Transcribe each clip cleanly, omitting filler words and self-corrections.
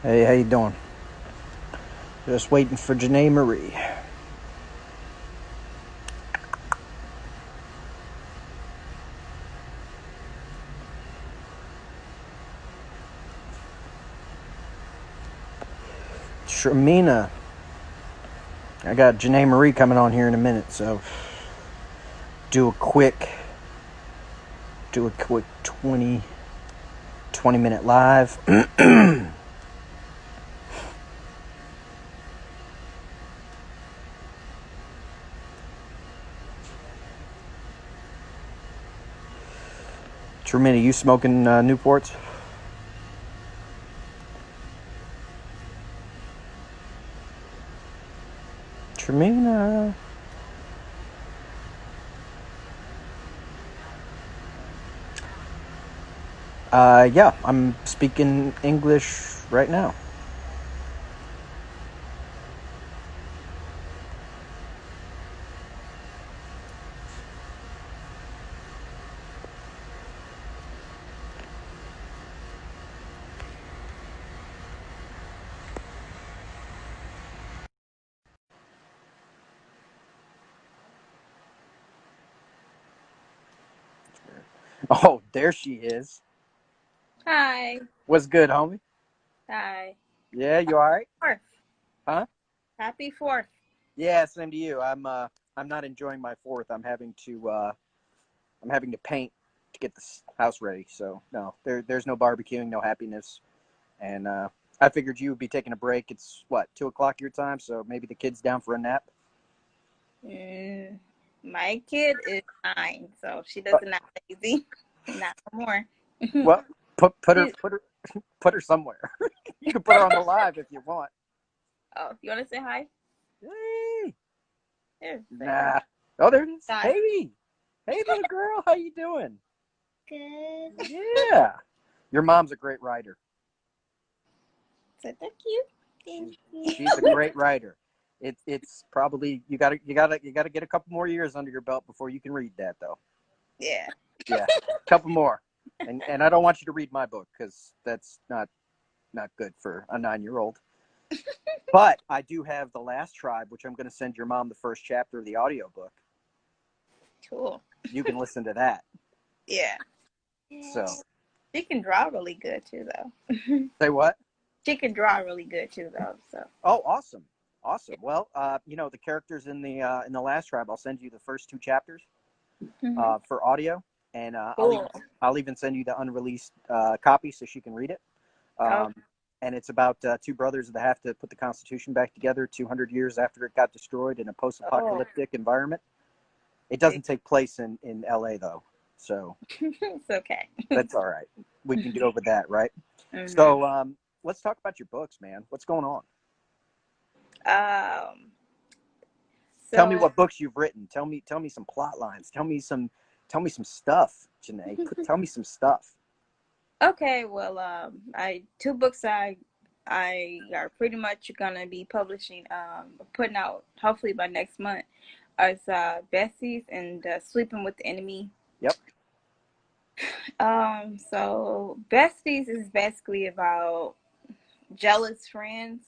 Hey, how you doing? Just waiting for Janae Marie. Shermina. I got Janae Marie coming on here in a minute, so do a quick do a quick 20 minute live. Shermina, you smoking Newports? Shermina. Yeah, I'm speaking English right now. Oh, there she is. Hi. What's good, homie? Hi. Yeah, you all right? Fourth. Huh? Happy fourth. Yeah, same to you. I'm not enjoying my fourth. I'm having to paint to get this house ready. So no, there's no barbecuing, no happiness. And I figured you would be taking a break. It's what, 2 o'clock your time, so maybe the kid's down for a nap. Mm, my kid is 9, so she Uh, doesn't not lazy. Not no more. well, put her She- put her put her somewhere. You can put her on the live if you want. oh, you want to say hi? Hey, Here, say hi. nah. Oh, there it is. Hi. Hey, little girl, how you doing? Good. Yeah, your mom's a great writer. So thank you. She's Thank she's a you. great writer. It's probably you gotta get a couple more years under your belt before you can read that though. Yeah. Yeah, a couple more. And I don't want you to read my book because that's not good for a 9-year old. But I do have the Last Tribe, which I'm going to send your mom the first chapter of the audiobook. Cool. You can listen to that. Yeah. So She can draw really good too, though. say what? She can draw really good too, though. So. Oh, awesome, awesome. Well, the characters in the Last Tribe. I'll send you the first 2 chapters Hmm. for audio, and Cool. I'll even send you the unreleased copy so she can read it. Oh. Um, and it's about two brothers that have to put the Constitution back together 200 years after it got destroyed in a Oh. post-apocalyptic environment. It doesn't take place in LA though, so It's okay. that's all right. We can get over that, right? Hmm. So let's talk about your books, man. What's going on? Um. Tell me So what books you've written. Tell me some plot lines. Tell me some stuff, Janae. Tell me some stuff. okay, well, I two books I are pretty much gonna be publishing, putting out hopefully by next month. Is Bessie's and Sleeping with the Enemy. Yep. So Besties is basically about jealous friends.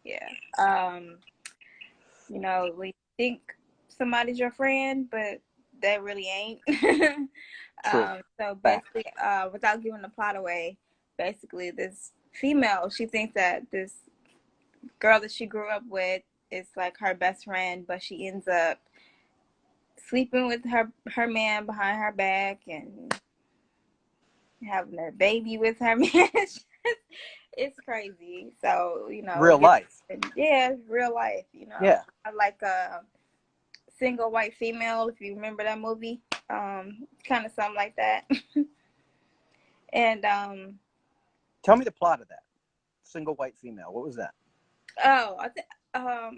Yeah. We think somebody's your friend, but they really ain't. True. So Fact. basically, without giving the plot away, basically this female, she thinks that this girl that she grew up with is like her best friend, but she ends up sleeping with her man behind her back and having a baby with her man. It's crazy. So Real it gets, life. yeah, it's real life. Yeah. I like Single White Female, if you remember that movie. Kind of something like that. And Tell me the plot of that. Single white female. What was that? oh, I think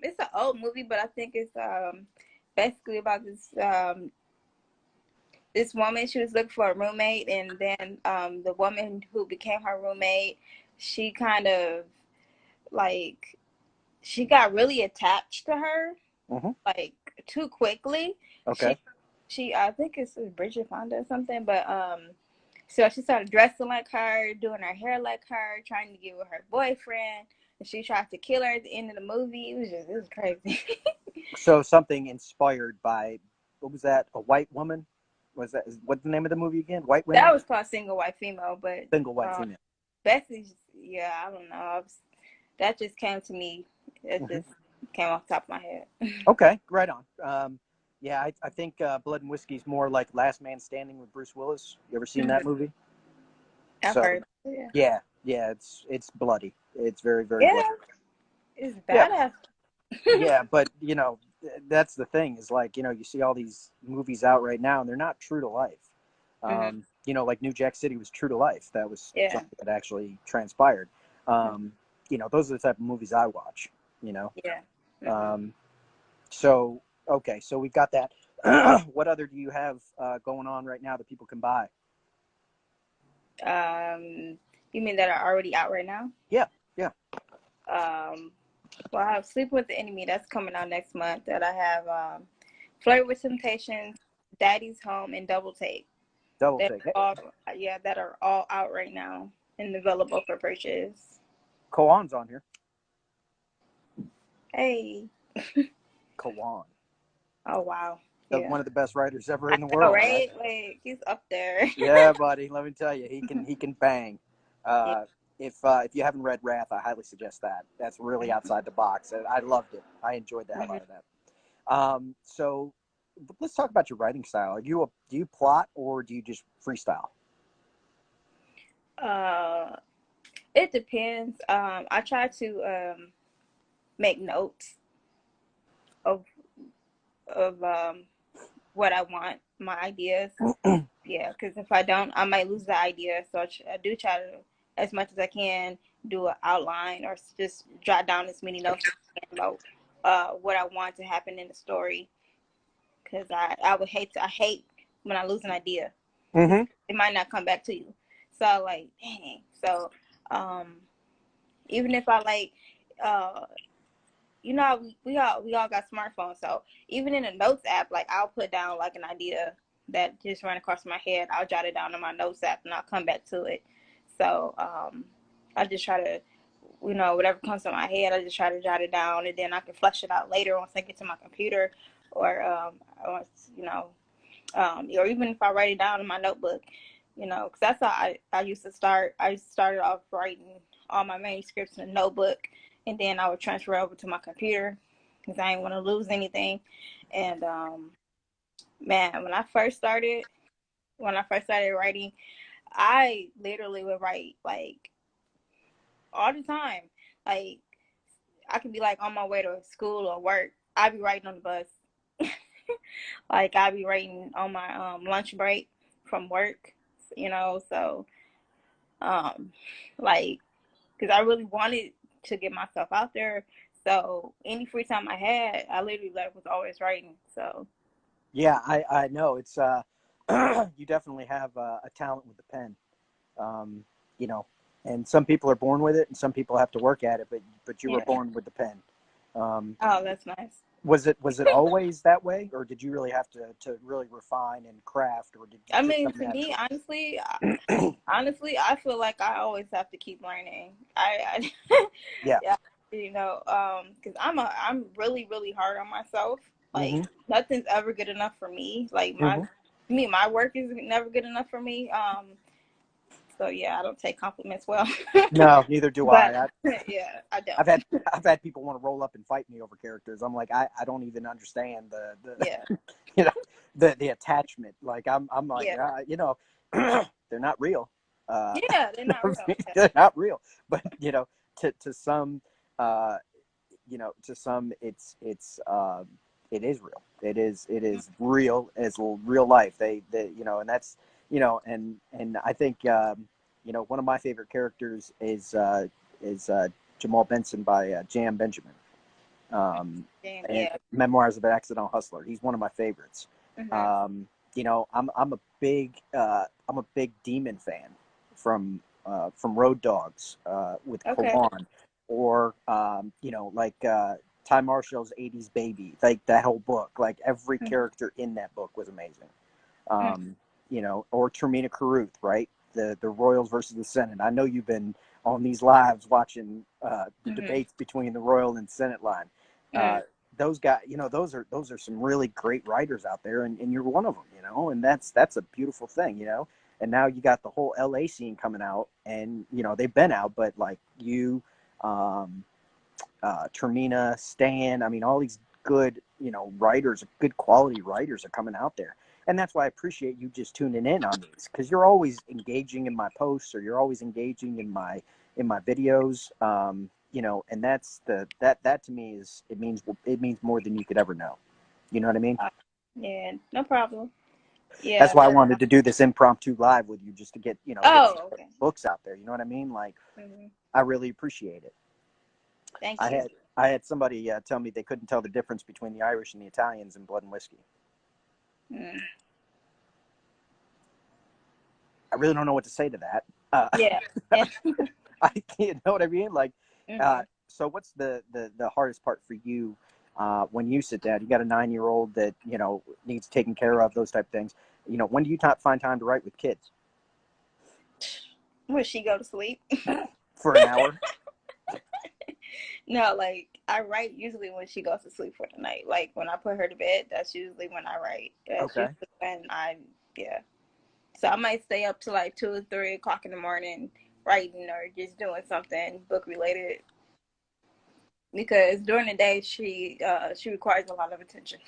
it's an old movie, but I think it's basically about this woman. She was looking for a roommate, and then the woman who became her roommate, she kind of like she got really attached to her Mm-hmm. like too quickly. Okay. She I think it's Bridget Fonda or something, but So she started dressing like her, doing her hair like her, trying to get with her boyfriend, and she tried to kill her at the end of the movie. It was crazy. So something inspired by, what was that? A white woman? Was that, what's the name of the movie again? White That Women? was called Single White Female, but Single white um, female. Bessie's, yeah, I don't know. That just came to me. It Hmm. just came off the top of my head. Okay, right on. Yeah, I think Blood and Whiskey is more like Last Man Standing with Bruce Willis. You ever seen that movie? I've So heard. Yeah, yeah, it's bloody. It's very, very bloody. yeah, it's Yeah, badass. yeah, but that's the thing is, like, you see all these movies out right now and they're not true to life. Hmm. Like New Jack City was true to life. That was Yeah, something that actually transpired. Um, those are the type of movies I watch. You know, yeah. Hmm. um, so okay, so we've got that. What other do you have going on right now that people can buy? You mean that are already out right now? Yeah, yeah, Um, well, I have Sleep with the Enemy that's coming out next month. That I have Flirt with Temptations, Daddy's Home, and Double Take. double That take. are all, yeah, that are all out right now and available for purchase. Koan's on here. Hey, Koan, oh wow, one yeah, of the best writers ever I in the know, world, right? right? Like he's up there. Yeah, buddy. Let me tell you, he can bang. Yeah. Uh, if you haven't read Wrath, I highly suggest that. That's really outside the box. I loved it. I enjoyed the hell Mhm. out of that. So let's talk about your writing style. Do you plot or do you just freestyle? Uh, it depends. I try to make notes of of what I want, my ideas. Yeah, because if I don't, I might lose the idea. So I do try to, as much as I can, do an outline or just jot down as many notes as I can about what I want to happen in the story. Because I hate when I lose an idea because Mm-hmm. it might not come back to you. So like, dang. So um, even if I like, uh, we all got smartphones, so even in a notes app, like I'll put down like an idea that just ran across my head. I'll jot it down in my notes app and I'll come back to it. So I just try to, whatever comes to my head, I just try to jot it down, and then I can flesh it out later once I get to my computer, or once, or even if I write it down in my notebook, because that's how I used to start. I started off writing all my manuscripts in a notebook, and then I would transfer over to my computer because I didn't want to lose anything. And man, when I first started writing, I literally would write like all the time. Like I could be like on my way to school or work. I'd be writing on the bus. Like I'd be writing on my lunch break from work, so um like because I really wanted to get myself out there. So any free time I had, I literally like was always writing. So Yeah, I know it's you definitely have a talent with the pen. Um, you know, and some people are born with it, and some people have to work at it. But you were yeah. born with the pen. Um, Oh, that's nice. was it always that way, or did you really have to really refine and craft, or did it I just mean, come to me, naturally? honestly, I feel like I always have to keep learning. I Yeah. yeah, because I'm really really hard on myself. Like Hmm. nothing's ever good enough for me. Like Hmm. my work is never good enough for me. So yeah, I don't take compliments well. No, neither do But I. yeah, I I've don't. had I've had people want to roll up and fight me over characters. I'm like, I don't even understand the Yeah, you know the attachment. Like I'm like, yeah, they're not real. Uh, yeah. They're not real. Yeah. they're not real. But to some, uh, to some, it is real. It is real as real life. They and that's and I think one of my favorite characters is Jamal Benson by Jam Benjamin. Damn, And yeah. Memoirs of an Accidental Hustler. He's one of my favorites. Hmm. I'm a big Demon fan from Road Dogs with Okay. Kawan, or like Ty Marshall's '80s Baby. Like that whole book, like every character in that book was amazing. Mm-hmm. Or Termina Carruth, right? the Royals versus the Senate. I know you've been on these lives watching the debates between the Royal and Senate line. Those guys, those are some really great writers out there, and you're one of them, and that's a beautiful thing. And now you got the whole LA scene coming out, and they've been out, but like you, Termina, Stan, I mean, all these good, writers, good quality writers are coming out there. And that's why I appreciate you just tuning in on these, because you're always engaging in my posts, or you're always engaging in my videos. And that's that to me it means more than you could ever know. You know what I mean? Yeah, no problem. Yeah. That's why I wanted to do this impromptu live with you, just to get, okay. books out there. You know what I mean? Like, I really appreciate it. Thank you. I had somebody tell me they couldn't tell the difference between the Irish and the Italians in Blood and Whiskey. I really don't know what to say to that. Yeah. You know what I mean? Like, so what's the hardest part for you when you sit down? You got a 9-year-old that, needs taken care of, those type of things. When do you find time to write with kids? When she go to sleep. For an hour? No, like, I write usually when she goes to sleep for the night. Like, when I put her to bed, that's usually when I write. That's usually when So I might stay up to like 2 or 3 o'clock in the morning writing, or just doing something book related. Because during the day she requires a lot of attention.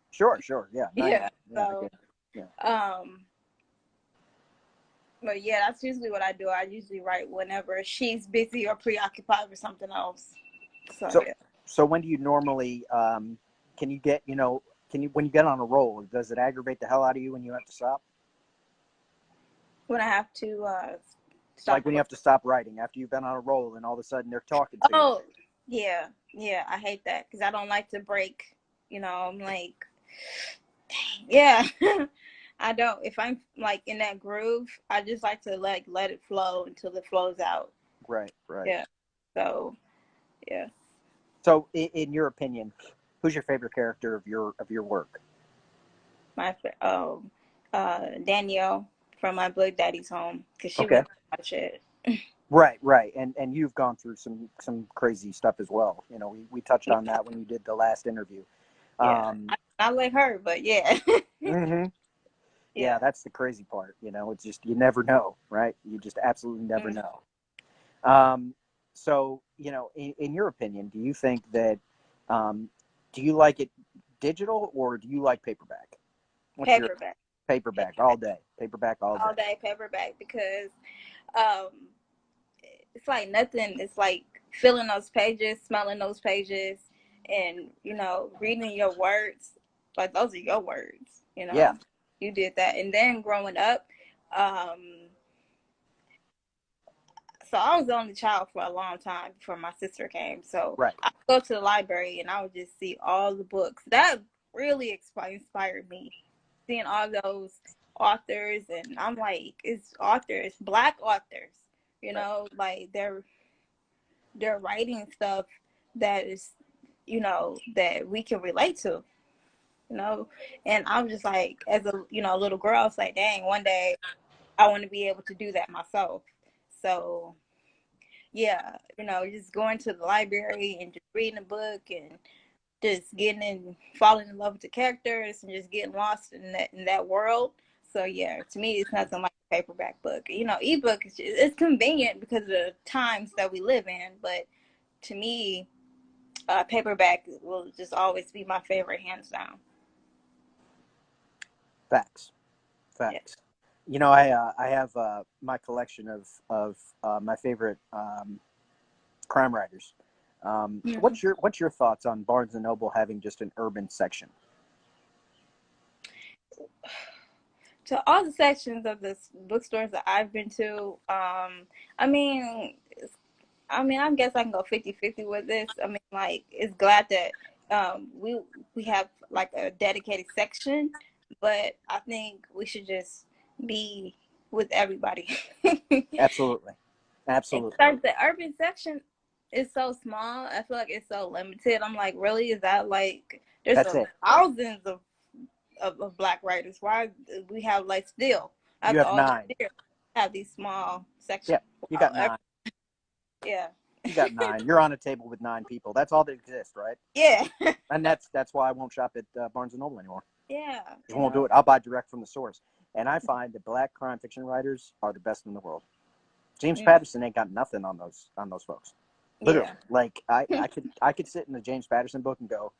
Sure, yeah. Yeah. So but yeah, that's usually what I do. I usually write whenever she's busy or preoccupied with something else. So when do you normally can you get when you get on a roll, does it aggravate the hell out of you when you have to stop? When I have to stop. Like when you have to stop writing after you've been on a roll and all of a sudden they're talking to you. Oh, yeah, I hate that because I don't like to break. I'm like, yeah. I don't. If I'm like in that groove, I just like to let it flow until it flows out. Right. Yeah. So, yeah. So, in your opinion, who's your favorite character of your work? Danielle from My Blood Daddy's Home, because she went through my shit. Right, and you've gone through some crazy stuff as well. We touched on that when you did the last interview. Yeah, not like her, but yeah. Yeah, that's the crazy part. It's just you never know, right? You just absolutely never know. So, in your opinion, do you think that do you like it digital or do you like paperback? Paperback. Paperback all day. Paperback all day. All day paperback, because it's like nothing. It's like feeling those pages, smelling those pages, and reading your words. Like, those are your words. Yeah. You did that. And then growing up, so I was the only child for a long time before my sister came. So I would go to the library and I would just see all the books. That really inspired me. Seeing all those authors, and I'm like, it's authors, Black authors, like they're writing stuff that is, that we can relate to, and I'm just like, as a, little girl, I was like, dang, one day I want to be able to do that myself. So yeah, just going to the library and just reading a book and just falling in love with the characters and just getting lost in that world. So yeah, to me, it's nothing like a paperback book. Ebook it's convenient because of the times that we live in, but to me, paperback will just always be my favorite, hands down. Facts. Yeah. I have my collection of my favorite crime writers. What's your thoughts on Barnes and Noble having just an urban section? To all the sections of the bookstores that I've been to, I guess I can go 50-50 with this. I mean, like, it's glad that we have like a dedicated section, but I think we should just be with everybody. Absolutely. Like, the urban section is so small. I feel like it's so limited. I'm like, really? Is that like, there's thousands of Black writers? Why we have like still? You have 9. have these small Yeah, sections. you got 9. Yeah. You got 9. You're on a table with 9 people. That's all that exists, right? Yeah. And that's why I won't shop at Barnes and Noble anymore. Yeah. I won't do it. I'll buy direct from the source. And I find that black crime fiction writers are the best in the world. James Patterson ain't got nothing on those folks. Literally, Yeah. like I could sit in the James Patterson book and go,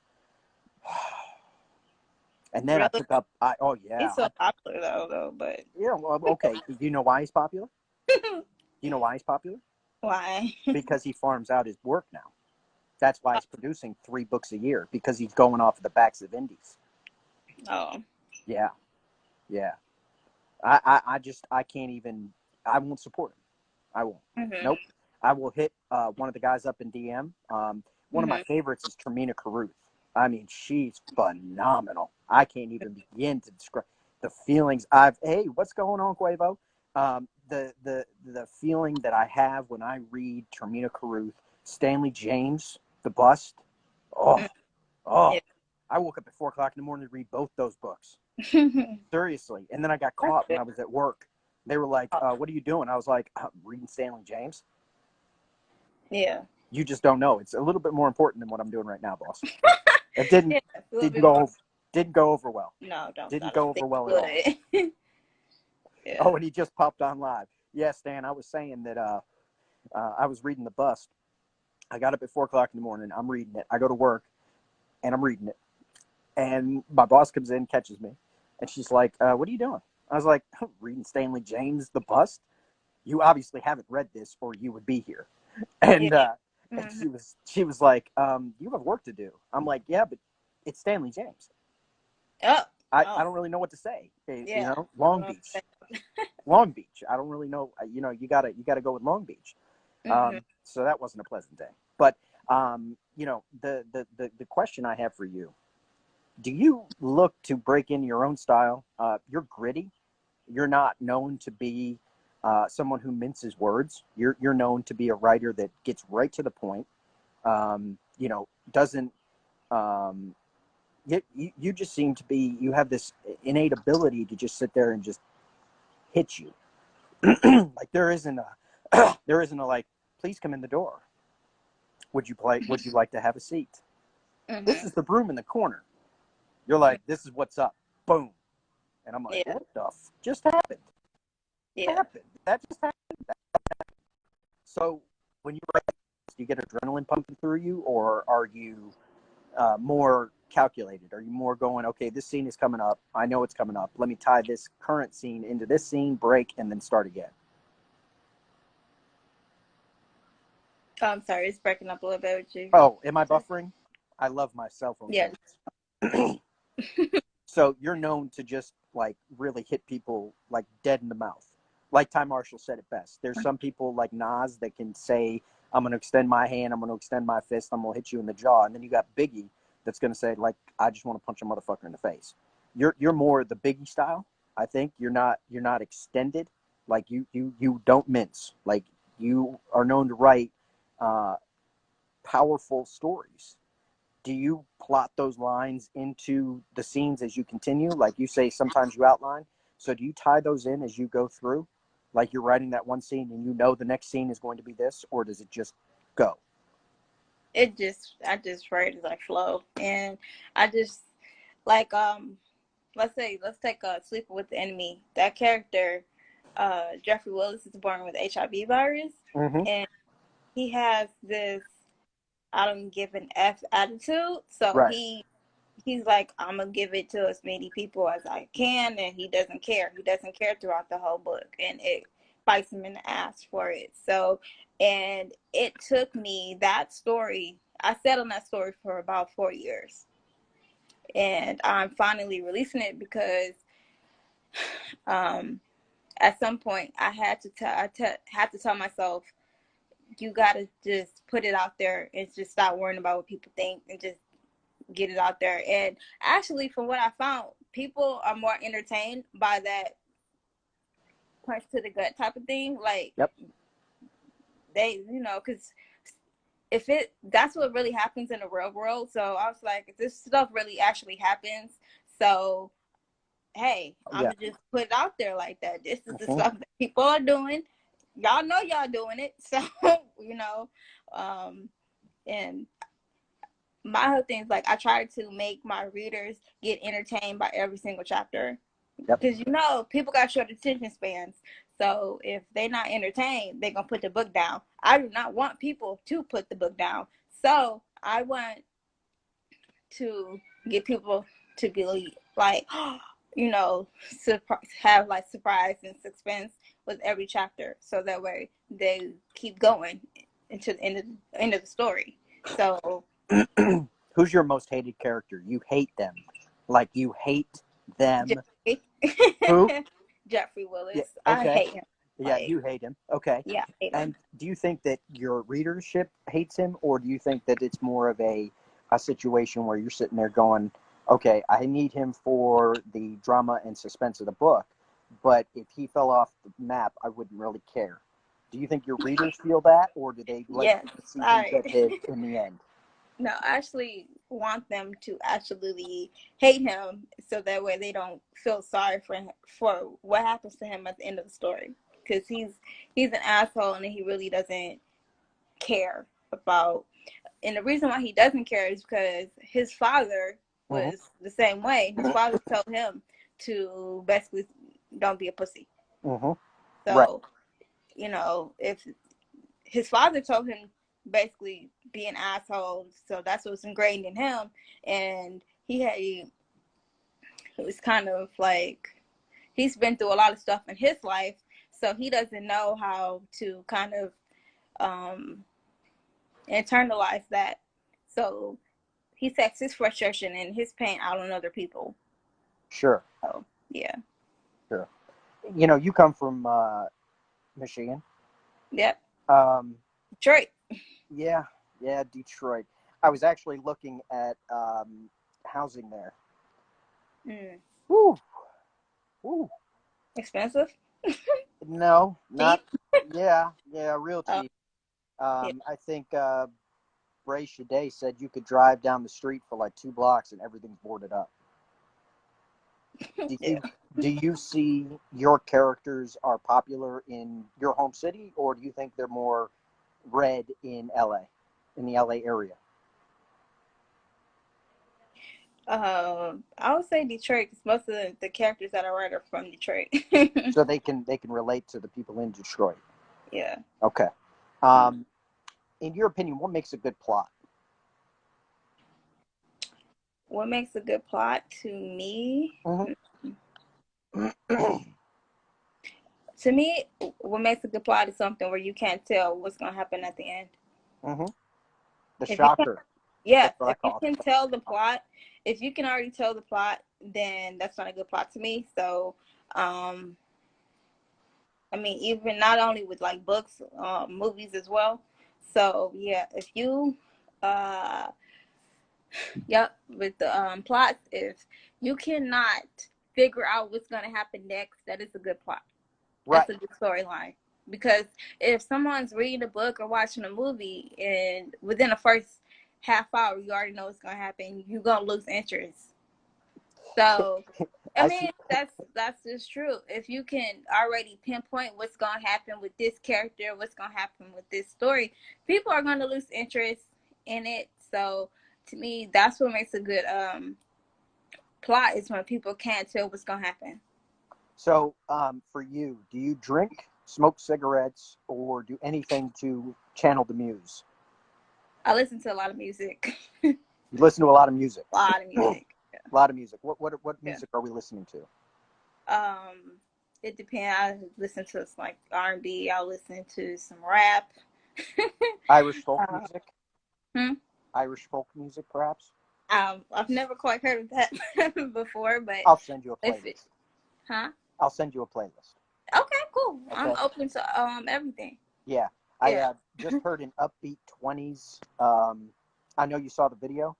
and then I Really? pick up. Oh yeah, He's so popular though, but yeah. Well, okay. Do you know why he's popular? Do you know why he's popular? why? Because he farms out his work now. That's why he's producing 3 books a year, because he's going off of the backs of indies. Oh. Yeah, yeah. I can't even. I won't support him. I won't. Mhm. Nope. I will hit one of the guys up in DM. One of my Mhm. favorites is Termina Caruth. I mean, she's phenomenal. I can't even begin to describe the feelings I've. Hey, what's going on, Quavo? The feeling that I have when I read Termina Caruth, Stanley James, The Bust. Oh, oh. Yeah. I woke up at 4 o'clock in the morning to read both those books. Mhm. Seriously. And then I got That's caught when good. I was at work. They were like, Oh, what are you doing? I was like, I'm reading Stanley James. yeah. You just don't know. It's a little bit more important than what I'm doing right now, boss. It didn't Yeah. It's a little didn't bit more. go didn't go over well. No, don't. I Didn't don't go over think well at all. it would. Yeah. Oh, and he just popped on live. Yeah, Stan, I was saying that I was reading The Bust. I got up at 4 o'clock in the morning. I'm reading it. I go to work and I'm reading it. And my boss comes in, catches me, and she's like, what are you doing? I was like, I'm reading Stanley James, The Bust. You obviously haven't read this or you would be here. Yeah. And and Mhm. she was like, you have work to do. I'm like, yeah, but it's Stanley James. Oh. I Oh. don't really know what to say. Yeah. I don't Long know what to Beach. Long Beach. I don't really know. You gotta go with Long Beach. say. Mhm. So that wasn't a pleasant day. But the question I have for you: do you look to break in your own style? You're gritty. You're not known to be someone who minces words. You're known to be a writer that gets right to the point. Doesn't. Um, you just seem to be. You have this innate ability to just sit there and just hit you. Like there isn't a like. Please come in the door. Would you like to have a seat? This Mhm. is the broom in the corner. You're like, this is what's up. Boom. And I'm like, Yeah. what the just happened? Yeah. Happened. That just happened. So when you write, do you get adrenaline pumping through you, or are you more calculated? Are you more going, okay, this scene is coming up. I know it's coming up. Let me tie this current scene into this scene, break, and then start again. Oh, I'm sorry. It's breaking up a little bit with you. Oh, am I buffering? I love my cell phone Yeah. service. So you're known to just like really hit people like dead in the mouth. Like Ty Marshall said it best. There's some people like Nas that can say, I'm going to extend my hand, I'm going to extend my fist, I'm going to hit you in the jaw. And then you got Biggie that's going to say, like, I just want to punch a motherfucker in the face. You're more the Biggie style. I think you're not extended. Like you don't mince. Like you are known to write uh, powerful stories. Do you plot those lines into the scenes as you continue? Like you say, sometimes you outline. So do you tie those in as you go through? Like you're writing that one scene and you know the next scene is going to be this, or does it just go? I just write as I flow, and I just like let's take Sleeping with the Enemy. That character, Jeffrey Willis, is born with HIV virus, Mm-hmm. and he has this I don't give an F attitude. So Right. he's like, I'm gonna give it to as many people as I can, and he doesn't care. He doesn't care throughout the whole book, and it bites him in the ass for it. So, and it took me that story. I sat on that story for about 4 years, and I'm finally releasing it because um, at some point I had to had to tell myself, you gotta just put it out there and just stop worrying about what people think and just get it out there. And actually, from what I found, people are more entertained by that punch to the gut type of thing. Like Yep. they, because if that's what really happens in the real world. So I was like, if this stuff really actually happens, so hey, I'm Yeah. gonna just put it out there like that. This is the Hmm. stuff that people are doing. Y'all know y'all doing it, so you know. And my whole thing is like I try to make my readers get entertained by every single chapter, Yep. because people got short attention spans. So if they're not entertained, they're gonna put the book down. I do not want people to put the book down. So I want to get people to be like, have like surprise and suspense with every chapter, so that way they keep going into the end of the story. So Who's your most hated character? You hate them. Like you hate them. Jeffrey, Who? Jeffrey Yeah. Willis, I Okay. hate him. Yeah, Like, you hate him. Okay. yeah, I hate him. And do you think that your readership hates him, or do you think that it's more of a situation where you're sitting there going, okay, I need him for the drama and suspense of the book, but if he fell off the map, I wouldn't really care. Do you think your readers feel that, or do they like Yes, to see him I get hit in the end? no, I actually want them to actually hate him, so that way they don't feel sorry for him, for what happens to him at the end of the story, because he's an asshole and he really doesn't care about. And the reason why he doesn't care is because his father Mm-hmm. was the same way. His father told him to basically don't be a pussy. Mm-hmm. Right. So, if his father told him basically be an asshole, so that's what's ingrained in him. And it was kind of like he's been through a lot of stuff in his life, so he doesn't know how to kind of um, internalize that. So he takes his frustration and his pain out on other people. Sure. So yeah, Sure. You come from Michigan. yep, Um, Detroit. yeah, yeah, Detroit. I was actually looking at housing there. Mm. Woo, woo. Expensive, No, not. cheap. Yeah, yeah, real Oh cheap. yeah, I think Bray Shade said you could drive down the street for like 2 blocks and everything's boarded up. Do yeah. you do you see your characters are popular in your home city, or do you think they're more read in LA, in the LA area? I would say Detroit, because most of the characters that I write are from Detroit. So they can relate to the people in Detroit. Yeah. Okay. Mm. Um, in your opinion, what makes a good plot? What makes a good plot to me? Mm-hmm. To me, what makes a good plot is something where you can't tell what's gonna happen at the end. Mm-hmm. The If you can, shocker. That's yes, what I if you call can it. tell the plot, if you can already tell the plot, then that's not a good plot to me. So, um, I mean, even not only with like books, movies as well. So yeah, if you, uh, yep, with the plots, if you cannot figure out what's gonna happen next, that is a good plot. Right. That's a good storyline. Because if someone's reading a book or watching a movie, and within the first half hour you already know what's gonna happen, you're gonna lose interest. So I I see. mean, that's just true. If you can already pinpoint what's gonna happen with this character, what's gonna happen with this story, people are gonna lose interest in it. So to me, that's what makes a good plot, is when people can't tell what's gonna happen. So, for you, do you drink, smoke cigarettes, or do anything to channel the muse? I listen to a lot of music. You listen to a lot of music. A lot of A music. lot of music. What Yeah. music are we listening to? Um, it depends. I listen to some like R&B. I'll listen to some rap. Irish folk uh, music? hmm? Irish folk music, perhaps? I've never quite heard of that before, but I'll send you a if it, playlist. huh? I'll send you a playlist. Okay, cool. I'm Okay. open to everything. Yeah. I Yeah. just heard an upbeat 20s. I know you saw the video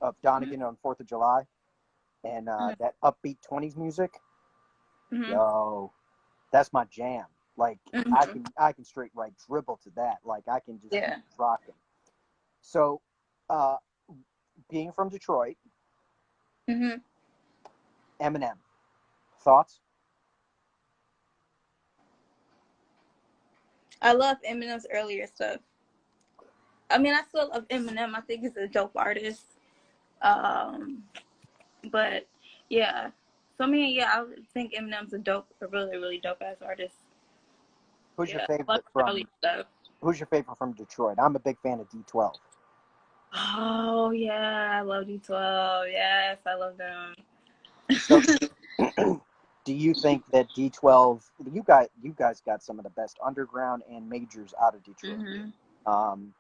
of Donegan on 4th of July, and that upbeat 20s music. Mm-hmm. Yo, that's my jam. Like Mm-hmm. I can straight right dribble to that. Like I can just Yeah. rock it. So, uh, being from Detroit, Mm-hmm. Eminem. Thoughts? I love Eminem's earlier stuff. I mean, I still love Eminem. I think he's a dope artist. But yeah. So I mean, yeah, I think Eminem's a really, really dope ass artist. Who's your Yeah, I love favorite his early from stuff. Who's your favorite from Detroit? I'm a big fan of D12. Oh yeah, I love D12. Yes, I love them. So, do you think that D12? You guys got some of the best underground and majors out of Detroit. Mm-hmm. Um,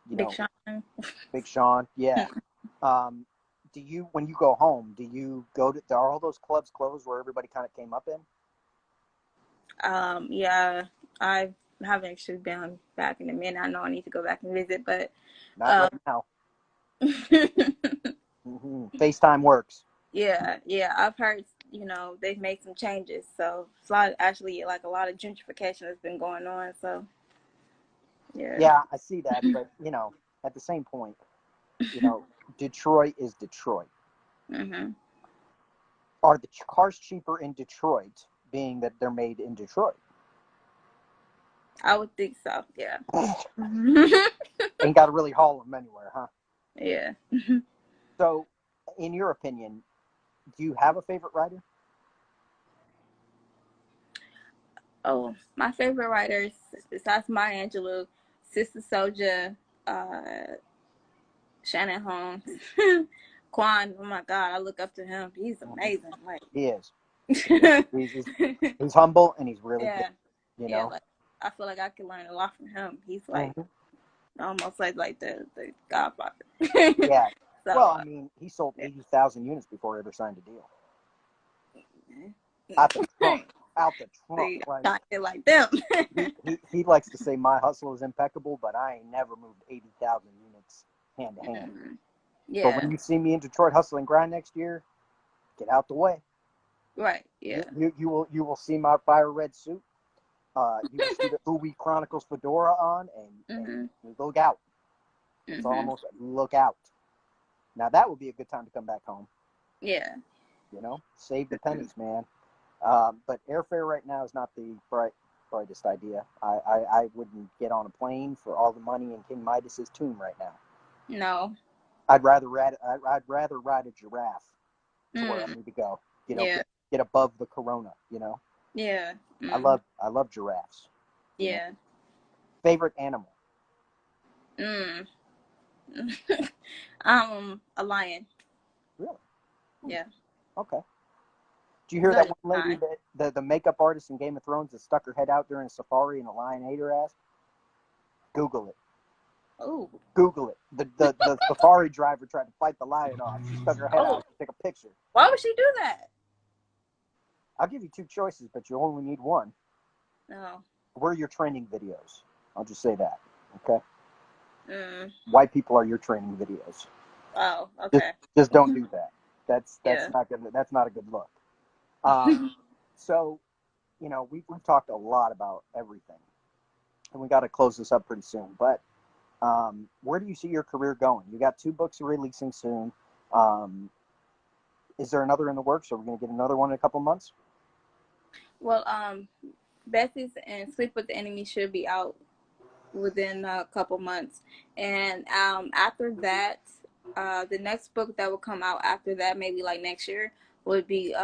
you Big know, Sean. Big Sean, yeah. Um, do you, when you go home, do you go to, are all those clubs closed where everybody kind of came up in? Yeah, I haven't actually been back in a minute. I know I need to go back and visit, but Not um, right now. FaceTime works. yeah, I've heard they've made some changes, so it's actually like a lot of gentrification has been going on. So yeah. Yeah, I see that, but at the same point, Detroit is Detroit. hmm Are the cars cheaper in Detroit, being that they're made in Detroit? I would think so. Yeah. Ain't got to really haul them anywhere, huh? Yeah. So, in your opinion, do you have a favorite writer? Oh, my favorite writers besides Maya Angelou, Sister Soldier, uh, Shannon Holmes, Quan. Oh my God, I look up to him. He's amazing. Like, He is. He's humble and he's really good. yeah, You yeah. know. Like, I feel like I can learn a lot from him. He's like Mm-hmm. almost like the Godfather. Yeah. Well, So I mean, he sold yeah. 80,000 units before he ever signed a deal. Out the trunk. Out the trunk. See, Like, I'm trying like them. he likes to say my hustle is impeccable, but I ain't never moved 80,000 units hand to hand. But Yeah. when you see me in Detroit hustle and grind next year, get out the way. Right. Yeah. You will see my fire red suit. You will see the Uwe Chronicles fedora on, and look out. It's almost look out. Now that would be a good time to come back home. Yeah. Save the pennies, man. But airfare right now is not the brightest idea. I wouldn't get on a plane for all the money in King Midas's tomb right now. No. I'd rather ride a giraffe to where I need to go. Yeah. Get above the corona. Yeah. I love giraffes. Yeah. Favorite animal? Mm. A lion. Really? Yeah. Okay. Did you hear that Good one lady, time. the makeup artist in Game of Thrones, that stuck her head out during a safari and a lion ate her ass? Google it. Oh. Google it. The safari driver tried to fight the lion off. She stuck her head out to take a picture. Why would she do that? I'll give you two choices, but you only need one. No. We're your training videos. I'll just say that. Okay? Mm. White people are your training videos. Oh. Okay. Just don't do that. That's Yeah. not good. That's not a good look. So, we've talked a lot about everything, and we got to close this up pretty soon. But where do you see your career going? You got 2 books releasing soon. Is there another in the works? Are we going to get another one in a couple months? Well, Bessie's and Sleep with the Enemy should be out within a couple months, and after that, the next book that will come out after that, maybe like next year, would be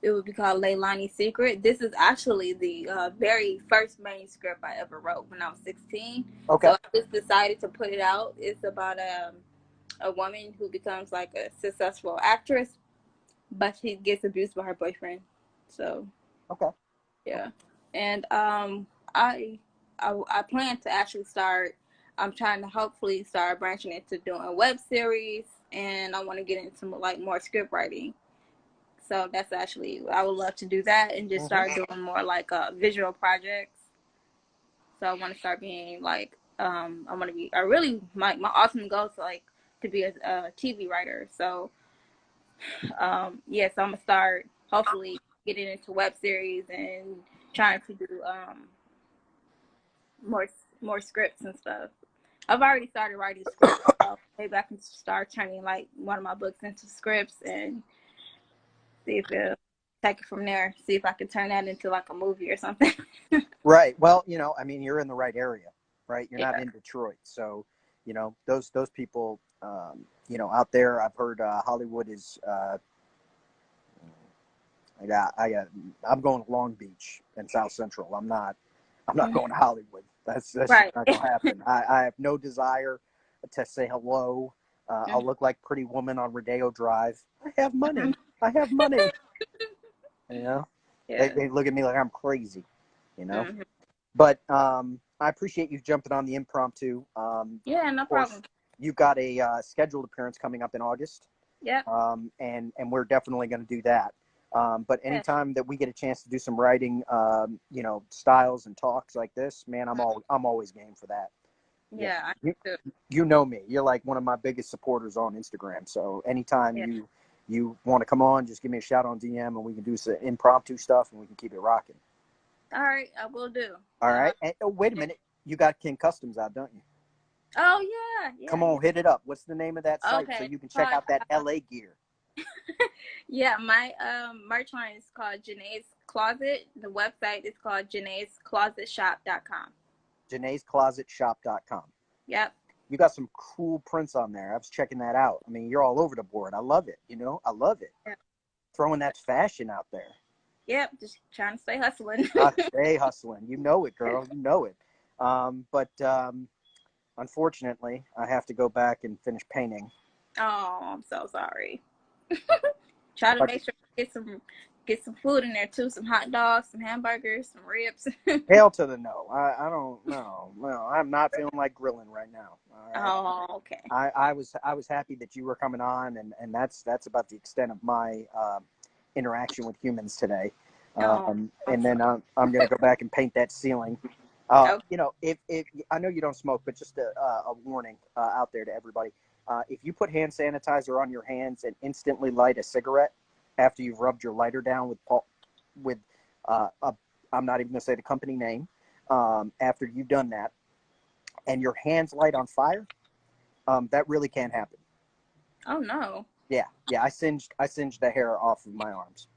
it would be called Leilani Secret. This is actually the very first manuscript I ever wrote when I was 16. Okay. So I just decided to put it out. It's about a woman who becomes like a successful actress, but she gets abused by her boyfriend. So Okay. yeah, and I plan to actually start. I'm trying to hopefully start branching into doing a web series, and I want to get into like more script writing. So that's actually, I would love to do that and just start doing more like visual projects. So I want to start being like, I want to be, I really, my ultimate goal is like to be a TV writer. So, yeah, so I'm going to start hopefully getting into web series and trying to do more, more scripts and stuff. I've already started writing scripts. So maybe I can start turning like one of my books into scripts and See if it'll take it from there. See if I can turn that into like a movie or something. Right. Well, I mean, you're in the right area, right? You're not Yeah. in Detroit, so those people, out there. I've heard Hollywood is. I'm going to Long Beach and South Central. I'm not. I'm not going to Hollywood. That's just Right. not going to happen. I have no desire to say hello. I'll look like Pretty Woman on Rodeo Drive. I have money. I have money. You know, Yeah. they look at me like I'm crazy. You know, Mm-hmm. but I appreciate you jumping on the impromptu. Yeah, no Of course, problem. you've got a scheduled appearance coming up in August, Yep. and we're definitely going to do that. But Yeah. anytime that we get a chance to do some writing, styles and talks like this, man, I'm always game for that. Yeah, Yeah, I you, do. you know me. You're like one of my biggest supporters on Instagram. So anytime Yeah. you want to come on, just give me a shout on DM, and we can do some impromptu stuff, and we can keep it rocking. All right, I will do. All right. And, oh, wait a minute. You got King Customs out, don't you? Oh yeah, Come yeah, on, hit it up. What's the name of that yeah. site so Okay. you can check Called, out that LA gear? yeah, my merch line is called Janae's Closet. The website is called Janae'sClosetShop.com. Janae'sClosetShop.com. Yep. You got some cool prints on there. I was checking that out. I mean, you're all over the board. I love it. I love it. Yeah. Throwing that fashion out there. Yep. Just trying to stay hustling. Stay hustling. You know it, girl. You know it. But unfortunately, I have to go back and finish painting. Oh, I'm so sorry. Try to But make sure you get some food in there too. Some hot dogs, some hamburgers, some ribs. hail to the no. I don't know. No, I'm not feeling like grilling right now. All right. Oh, okay. I was happy that you were coming on, and that's about the extent of my interaction with humans today. Oh, And I'm then sorry. I'm going to go back and paint that ceiling. Okay. If I know you don't smoke, but just a warning out there to everybody: if you put hand sanitizer on your hands and instantly light a cigarette after you've rubbed your lighter down with I'm not even going to say the company name. After you've done that, and your hands light on fire, that really can't happen. Oh no. Yeah. I singed the hair off of my arms.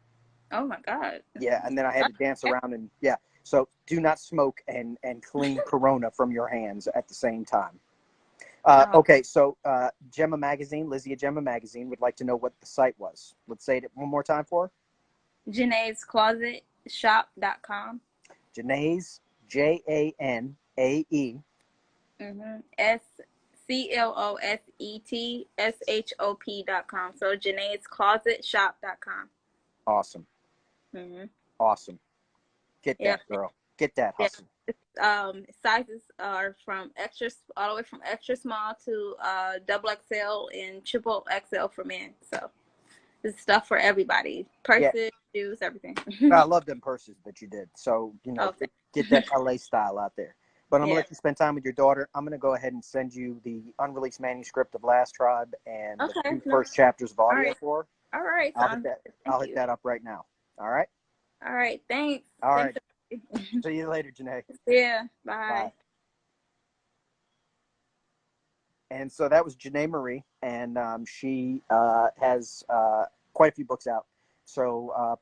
Oh my God. Yeah, and then I had to dance around and yeah. So do not smoke and clean Corona from your hands at the same time. Oh, Okay, so Gemma Magazine, Lizzie at Gemma Magazine would like to know what the site was. Let's say it one more time for her. Janae'sClosetShop.com. Janae's Janae. SCLOSETSHOP.com. So Janae'sClosetShop.com. Awesome. Mm-hmm. Awesome. Get Yeah. that, girl. Get that Yeah. hustle. Sizes are from extra all the way from extra small to double XL and triple XL for men. So this is stuff for everybody. Yeah, Purses, shoes, everything. I love them purses that you did. So, Okay. get that LA style out there. But I'm going to Yeah. let you spend time with your daughter. I'm going to go ahead and send you the unreleased manuscript of Last Tribe and the Okay. two No. first chapters of All audio right. for her. All right. Sounds good. I'll Thank hit you. that up right now. All right? All right. Thanks. All Thanks. right. See you later, Janae. Yeah. Bye. Bye. And so that was Janae Marie, and she has quite a few books out. So,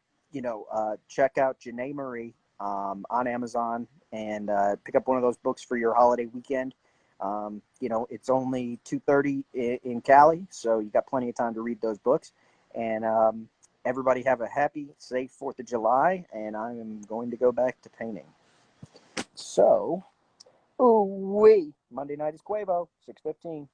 check out Janae Marie on Amazon and pick up one of those books for your holiday weekend. It's only 2:30 in Cali, so you got plenty of time to read those books. And everybody have a happy, safe 4th of July, and I am going to go back to painting. So, ooh wee! Monday night is Quavo, 6:15.